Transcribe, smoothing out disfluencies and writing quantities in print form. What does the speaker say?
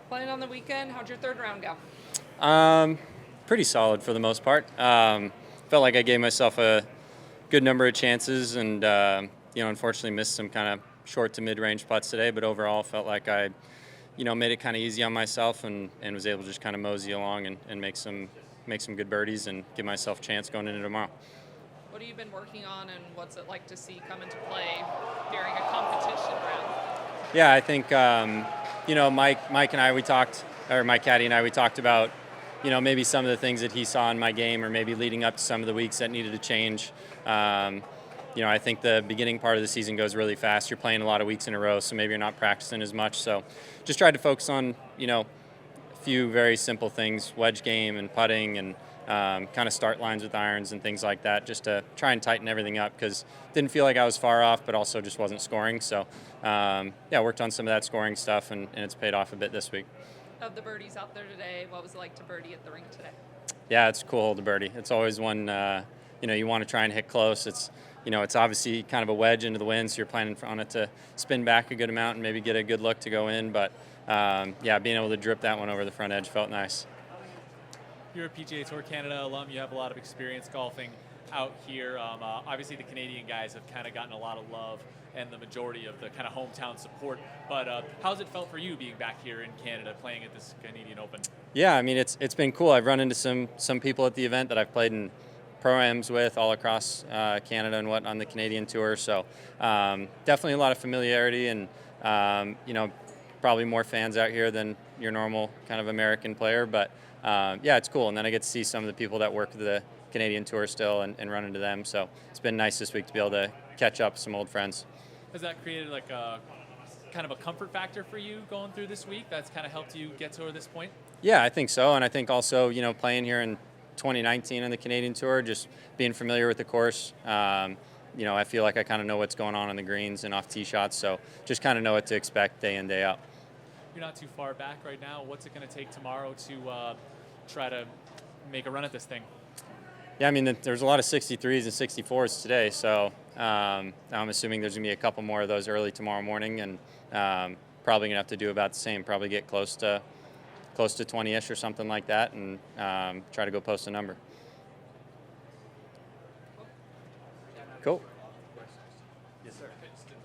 Playing on the weekend, how'd your third round go? Pretty solid for the most part. Felt like I gave myself a good number of chances, and unfortunately missed some kind of short to mid-range putts today. But overall, felt like I, made it kind of easy on myself, and was able to just kind of mosey along and make some good birdies and give myself a chance going into tomorrow. What have you been working on, and what's it like to see come into play during a competition round? Yeah, I think Mike and I we talked, or Mike Caddy and I we talked about maybe some of the things that he saw in my game, or maybe leading up to some of the weeks that needed to change. I think the beginning part of the season goes really fast. You're playing a lot of weeks in a row, so maybe you're not practicing as much. So just tried to focus on a few very simple things, wedge game and putting, and kind of start lines with irons and things like that, just to try and tighten everything up, because didn't feel like I was far off, but also just wasn't scoring. So worked on some of that scoring stuff, and it's paid off a bit this week. Of the birdies out there today, what was it like to birdie at the rink today? Yeah, it's a cool hole to birdie. It's always one you want to try and hit close. It's obviously kind of a wedge into the wind, so you're planning on it to spin back a good amount and maybe get a good look to go in. But being able to drip that one over the front edge felt nice. You're a PGA Tour Canada alum. You have a lot of experience golfing out here. Obviously, the Canadian guys have kind of gotten a lot of love and the majority of the kind of hometown support. But how's it felt for you being back here in Canada playing at this Canadian Open? Yeah, I mean, it's been cool. I've run into some people at the event that I've played in pro-ams with all across Canada and on the Canadian Tour. So definitely a lot of familiarity, and probably more fans out here than your normal kind of American player. But it's cool. And then I get to see some of the people that work the Canadian Tour still and run into them. So it's been nice this week to be able to catch up with some old friends. Has that created like a kind of a comfort factor for you going through this week that's kind of helped you get to this point? Yeah, I think so. And I think also, playing here in 2019 on the Canadian Tour, just being familiar with the course, I feel like I kind of know what's going on the greens and off tee shots. So just kind of know what to expect day in, day out. You're not too far back right now. What's it going to take tomorrow to try to make a run at this thing? Yeah, I mean, there's a lot of 63s and 64s today, so I'm assuming there's going to be a couple more of those early tomorrow morning, and probably going to have to do about the same, probably get close to 20-ish or something like that, and try to go post a number. Cool.